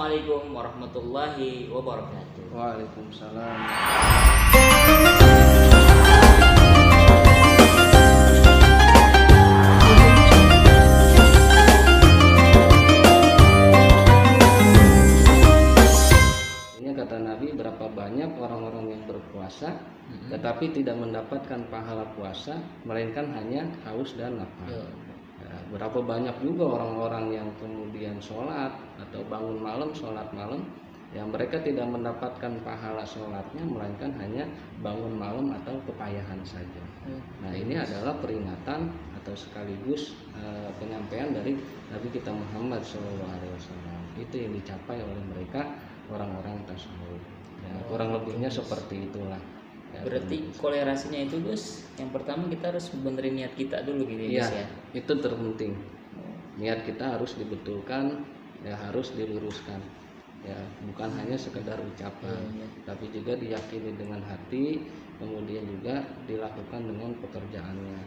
Assalamualaikum warahmatullahi wabarakatuh. Waalaikumsalam. Ini kata Nabi, berapa banyak orang-orang yang berpuasa tetapi tidak mendapatkan pahala puasa melainkan hanya haus dan lapar. Ya, berapa banyak juga orang-orang yang kemudian sholat atau bangun malam, sholat malam, yang mereka tidak mendapatkan pahala sholatnya melainkan hanya bangun malam atau kepayahan saja. Nah, ini adalah peringatan atau sekaligus penyampaian dari Nabi kita Muhammad SAW. Itu yang dicapai oleh mereka orang-orang tasawuf. Ya, kurang lebihnya seperti itulah. Ya, Berarti kolerasinya itu Gus, yang pertama kita harus benerin niat kita dulu gitu ya, Gus ya. Itu terpenting. Niat kita harus dibetulkan, ya harus diluruskan. Ya, bukan hanya sekedar ucapan, tapi juga diyakini dengan hati, kemudian juga dilakukan dengan pekerjaannya.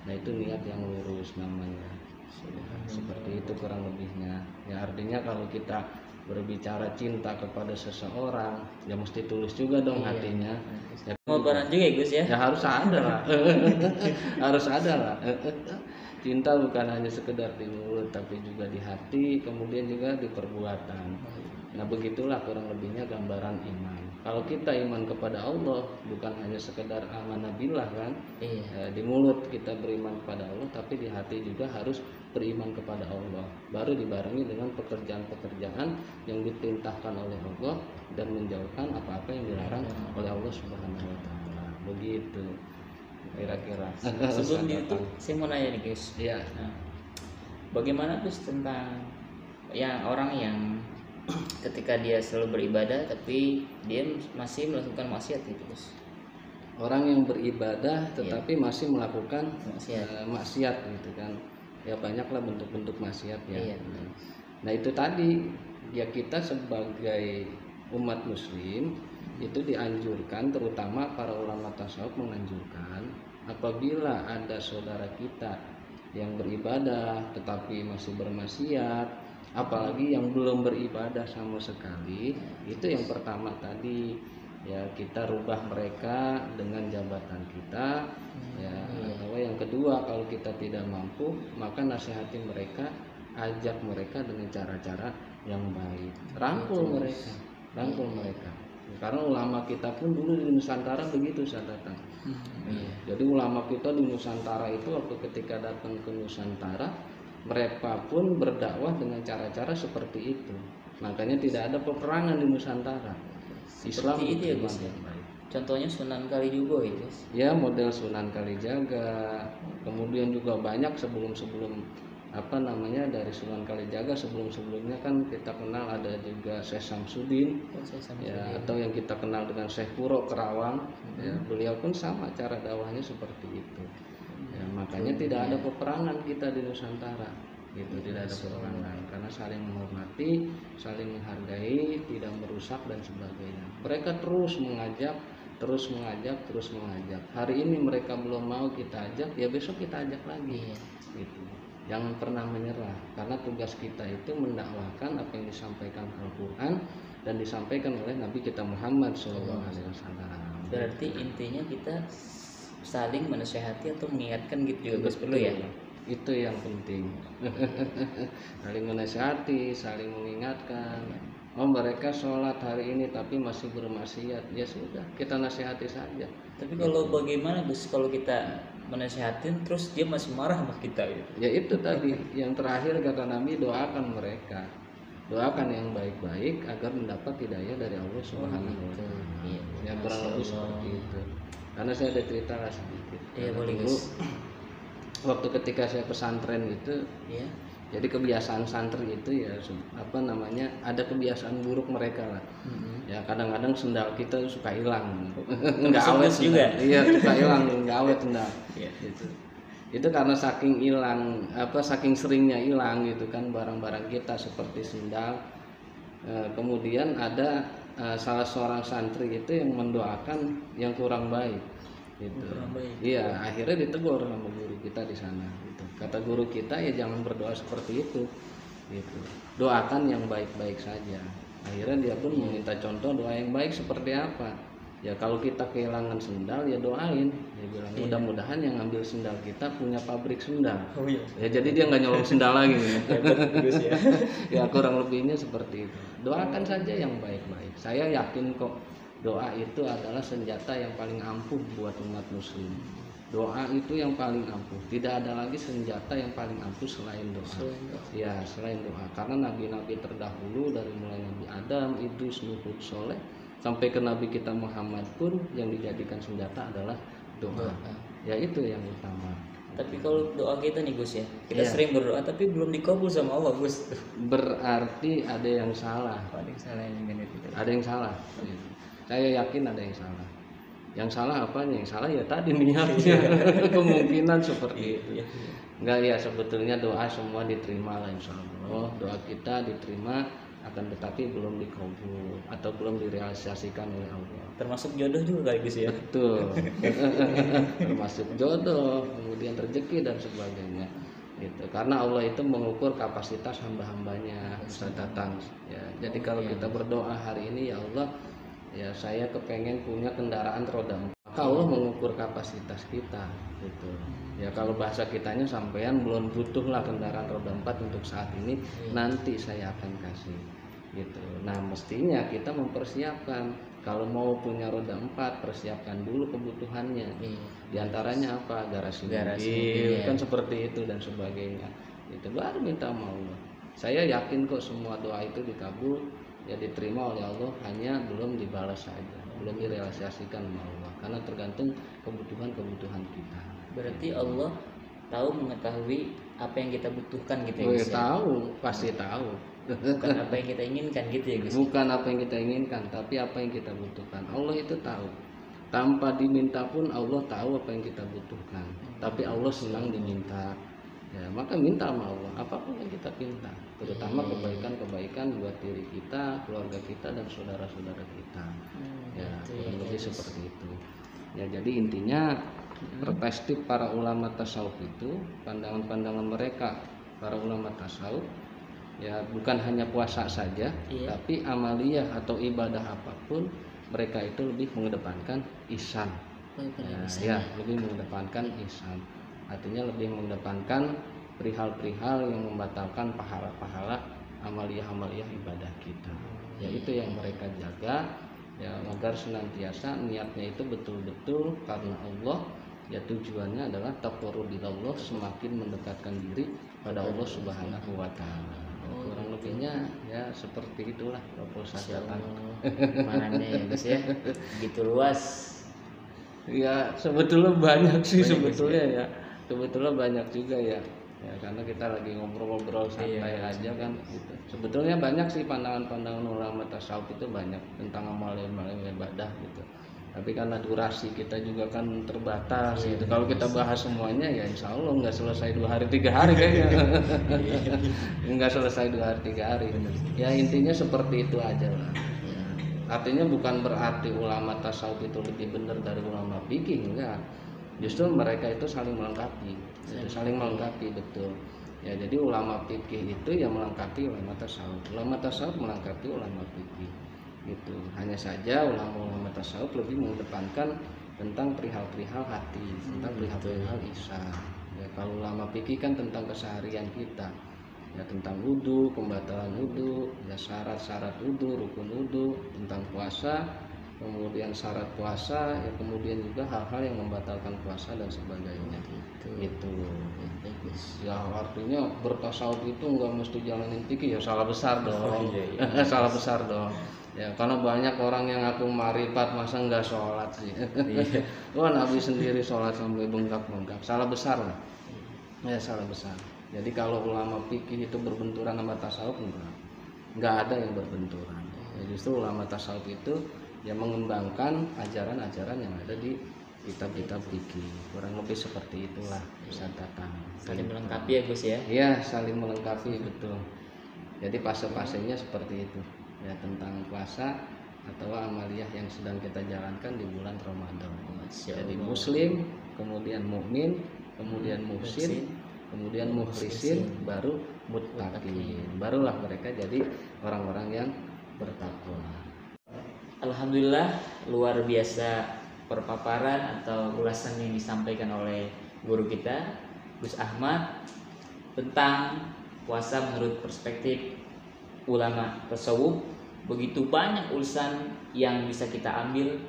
Nah, itu niat yang lurus namanya. Ya, seperti itu kurang lebihnya. Ya, artinya kalau kita berbicara cinta kepada seseorang, ya mesti tulus juga dong hatinya. Ya, Pengorbanan juga ya Gus ya. ya harus ada lah. Harus ada lah. Cinta bukan hanya sekedar di mulut tapi juga di hati, kemudian juga di perbuatan. Nah, begitulah kurang lebihnya gambaran iman. Kalau kita iman kepada Allah, bukan hanya sekedar amanah billah kan. Di mulut kita beriman kepada Allah, tapi di hati juga harus beriman kepada Allah. Baru dibarengi dengan pekerjaan-pekerjaan yang diperintahkan oleh Allah dan menjauhkan apa-apa yang dilarang oleh Allah Subhanahu wa taala. Begitu kira-kira. Sebelum itu saya mau nanya nih Gus. Iya. Nah, bagaimana Gus tentang yang orang yang ketika dia selalu beribadah tapi dia masih melakukan maksiat gitu Gus? Orang yang beribadah tetapi masih melakukan Maksiat. maksiat gitu kan. Ya banyaklah bentuk-bentuk maksiat ya. Iya. Nah, itu tadi ya, kita sebagai umat muslim itu dianjurkan, terutama para ulama tasawuf menganjurkan, apabila ada saudara kita yang beribadah tetapi masih bermaksiat, apalagi yang belum beribadah sama sekali, itu yang pertama tadi ya, kita rubah mereka dengan jabatan kita ya. Atau yang kedua, kalau kita tidak mampu, maka nasihati mereka, ajak mereka dengan cara-cara yang baik, rangkul mereka. Karena ulama kita pun dulu di Nusantara begitu saya datang. Jadi ulama kita di Nusantara itu waktu ketika datang ke Nusantara, mereka pun berdakwah dengan cara-cara seperti itu. Makanya tidak ada peperangan di Nusantara. Islam Seperti itu ya Gus. yang baik. Contohnya Sunan Kalijogo itu Gus. Ya, model Sunan Kalijaga. Kemudian juga banyak sebelum dari Sunan Kalijaga sebelumnya kan kita kenal ada juga Syekh Samsudin. Ya, atau yang kita kenal dengan Syekh Puro Kerawang. Ya, beliau pun sama cara dakwahnya seperti itu. Ya, makanya tidak ada peperangan kita di Nusantara. Gitu, tidak ada peperangan karena saling menghormati, saling menghargai, tidak merusak dan sebagainya. Mereka terus mengajak. Hari ini mereka belum mau kita ajak, ya besok kita ajak lagi. Gitu. Jangan pernah menyerah, karena tugas kita itu mendakwahkan apa yang disampaikan Al-Quran dan disampaikan oleh Nabi kita Muhammad SAW. Berarti intinya kita saling menasehati atau mengingatkan gitu juga Gus, perlu ya? Itu yang penting. Saling menasehati, saling mengingatkan. Oh, mereka sholat hari ini tapi masih bermaksiat, ya sudah, kita nasihati saja. Tapi kalau bagaimana Gus kalau kita menasehatin terus dia masih marah sama kita gitu? Ya itu tadi yang terakhir kata Nabi, doakan mereka, doakan yang baik-baik agar mendapat hidayah dari Allah Subhanahu wa taala. Ya kurang lebih seperti itu. Karena saya ada cerita lah sedikit. Iya boleh Gus. Waktu ketika saya pesantren itu, ya. Jadi kebiasaan santri itu ya ada kebiasaan buruk mereka lah. Ya kadang-kadang sendal kita suka hilang, nggak awet juga. Iya, suka hilang, nggak awet sendal. Gitu. Itu karena saking seringnya hilang gitu kan barang-barang kita seperti sendal. Kemudian ada salah seorang santri itu yang mendoakan yang kurang baik. Gitu. Iya, akhirnya ditegur sama guru kita di sana. Gitu. Kata guru kita, ya jangan berdoa seperti itu. gitu. Doakan yang baik-baik saja. Akhirnya dia pun meminta contoh doa yang baik seperti apa. Ya kalau kita kehilangan sendal ya doain. Dia bilang mudah-mudahan yang ngambil sendal kita punya pabrik sendal. Oh iya. Ya jadi dia nggak nyolong sendal lagi. Bagus ya. Ya kurang lebihnya seperti itu. Doakan saja yang baik-baik. Saya yakin kok doa itu adalah senjata yang paling ampuh buat umat muslim. Doa itu yang paling ampuh. Tidak ada lagi senjata yang paling ampuh selain doa. Ya, selain doa. Karena nabi-nabi terdahulu dari mulai Nabi Adam, Idris, Nuh, Soleh sampai ke Nabi kita Muhammad pun yang dijadikan senjata adalah doa. Ya itu yang utama. Tapi kalau doa kita nih Gus ya, kita Iya. sering berdoa tapi belum dikabul sama Allah Gus. Berarti ada yang salah. Ada yang salah dengan itu. Ada yang salah. Saya yakin ada yang salah. Yang salah apanya? Yang salah ya tadi niatnya. Kemungkinan seperti itu. Enggak ya, sebetulnya doa semua diterima lah insya Allah. Doa kita diterima, akan tetapi belum dikabul atau belum direalisasikan oleh Allah. Termasuk jodoh juga kali Gus ya. Betul. Termasuk jodoh, kemudian rezeki dan sebagainya. Gitu. Karena Allah itu mengukur kapasitas hamba-hambanya. Ustaz datang. Ya, jadi kalau kita berdoa hari ini, ya Allah, ya saya kepengen punya kendaraan roda 4. Maka Allah mengukur kapasitas kita gitu. Ya kalau bahasa kitanya sampean belum butuh lah kendaraan roda 4 untuk saat ini, nanti saya akan kasih gitu. Nah mestinya kita mempersiapkan. Kalau mau punya roda 4, persiapkan dulu kebutuhannya. Di antaranya apa? Garasi mobil, kan seperti itu dan sebagainya. Itu baru minta sama Allah. Saya yakin kok semua doa itu dikabul, ya diterima oleh Allah, hanya belum dibalas saja, belum direalisasikan sama Allah, karena tergantung kebutuhan kita. Berarti Allah tahu, mengetahui apa yang kita butuhkan gitu ya Oh, Gus. tahu, pasti tahu. Bukan apa yang kita inginkan gitu ya Gus. Bukan apa yang kita inginkan, tapi apa yang kita butuhkan. Allah itu tahu. Tanpa diminta pun Allah tahu apa yang kita butuhkan. Tapi Allah senang diminta. Ya, maka minta sama Allah apapun yang kita minta, terutama kebaikan-kebaikan buat diri kita, keluarga kita dan saudara-saudara kita. Ya, kurang lebih seperti itu. Ya, jadi intinya perspektif para ulama tasawuf itu, pandangan-pandangan mereka para ulama tasawuf, ya bukan hanya puasa saja, tapi amaliyah atau ibadah apapun mereka itu lebih mengedepankan ihsan. Ya, lebih mengedepankan ihsan. Artinya lebih mengedepankan perihal-perihal yang membatalkan pahala-pahala amaliyah-amaliyah ibadah kita. Ya itu yang mereka jaga, ya agar senantiasa niatnya itu betul-betul karena Allah. Ya tujuannya adalah taqarrubillah, semakin mendekatkan diri pada Allah Subhanahu wa taala. Kurang lebihnya ya seperti itulah proposal datang. Maknanya ya Gus ya. Begitu luas. Ya sebetulnya banyak sih sebetulnya ya. Sebetulnya banyak juga ya. Ya karena kita lagi ngobrol-ngobrol santai aja kan gitu. Sebetulnya banyak sih pandangan-pandangan ulama tasawuf itu banyak tentang amal-amal ibadah gitu. Tapi karena durasi kita juga kan terbatas gitu. Kalau kita bahas semuanya ya insya Allah nggak selesai 2 hari 3 hari kayaknya. Nggak selesai 2 hari 3 hari. Ya intinya seperti itu aja lah. Artinya bukan berarti ulama tasawuf itu lebih benar dari ulama fikih, enggak. Justru mereka itu saling melengkapi, saling melengkapi betul. Ya jadi ulama fikih itu yang melengkapi ulama tasawuf melengkapi ulama fikih. Gitu. Hanya saja ulama tasawuf lebih mengedepankan tentang perihal-perihal hati, tentang perihal-perihal ihsan. Ya kalau ulama fikih kan tentang keseharian kita. Ya tentang wudu, pembatalan wudu, ya syarat-syarat wudu, rukun wudu, tentang puasa, kemudian syarat puasa, ya kemudian juga hal-hal yang membatalkan puasa dan sebagainya. Gitu. Ya artinya bertasawuf itu enggak mesti jalanin fikih, ya salah besar dong. Salah besar dong. Ya karena banyak orang yang ngaku marifat masa enggak sholat sih. Wah Nabi sendiri sholat sampai bengkak-bengkak. Salah besar lah. Ya salah besar. Jadi kalau ulama fikih itu berbenturan sama tasawuf enggak ada yang berbenturan. Ya, justru ulama tasawuf itu yang mengembangkan ajaran-ajaran yang ada di kitab-kitab fikih. Kurang lebih seperti itulah Ustaz Tatang. Saling melengkapi ya Gus ya. Iya, saling melengkapi betul. Jadi fase-fasenya seperti itu. Ya tentang puasa atau amaliyah yang sedang kita jalankan di bulan Ramadan. Jadi muslim, kemudian mukmin, kemudian muhsin, kemudian mukhlisin, baru muttaqin. Barulah mereka jadi orang-orang yang bertakwa. Alhamdulillah, luar biasa perpaparan atau ulasan yang disampaikan oleh guru kita Gus Ahmad tentang puasa menurut perspektif ulama tasawuf. Begitu banyak ulasan yang bisa kita ambil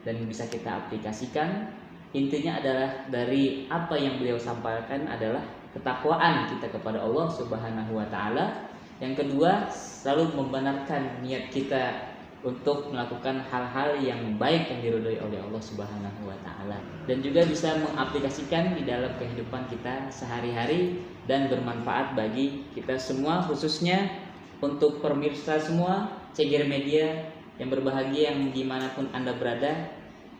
dan bisa kita aplikasikan. Intinya adalah dari apa yang beliau sampaikan adalah ketakwaan kita kepada Allah Subhanahu wa taala. Yang kedua, selalu membenarkan niat kita untuk melakukan hal-hal yang baik yang diridhoi oleh Allah Subhanahu wa taala, dan juga bisa mengaplikasikan di dalam kehidupan kita sehari-hari dan bermanfaat bagi kita semua, khususnya untuk pemirsa semua CGR Media yang berbahagia yang dimanapun Anda berada.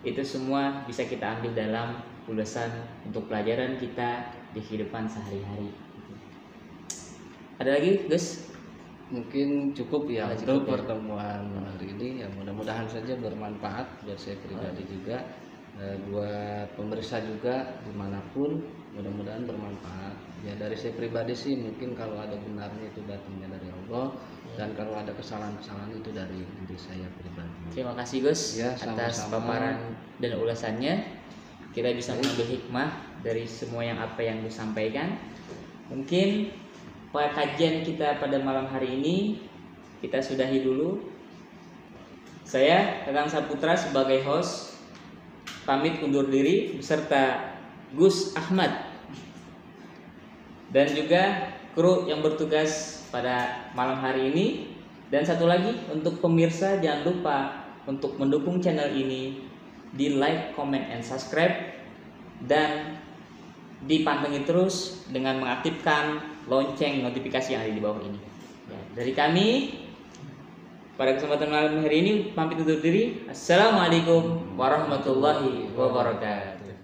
Itu semua bisa kita ambil dalam ulasan untuk pelajaran kita di kehidupan sehari-hari. Ada lagi, Gus? Mungkin cukup ya untuk Cukup ya. pertemuan hari ini. Ya mudah-mudahan saja bermanfaat buat saya pribadi juga, buat pemirsa juga dimanapun, mudah-mudahan bermanfaat. Ya dari saya pribadi sih mungkin kalau ada benarnya itu datangnya dari Allah, dan kalau ada kesalahan-kesalahan itu dari diri saya pribadi. Terima kasih Gus Ya, atas sama-sama. paparan dan ulasannya. Kita bisa mengambil hikmah dari semua yang apa yang disampaikan. Mungkin kajian kita pada malam hari ini kita sudahi dulu. Saya Kakang Saputra sebagai host pamit undur diri beserta Gus Ahmad dan juga kru yang bertugas pada malam hari ini. Dan satu lagi, untuk pemirsa jangan lupa untuk mendukung channel ini di like, comment, and subscribe, dan dipantengin terus dengan mengaktifkan lonceng notifikasi yang ada di bawah ini. Ya, dari kami pada kesempatan malam hari ini pamit undur diri. Assalamualaikum warahmatullahi wabarakatuh.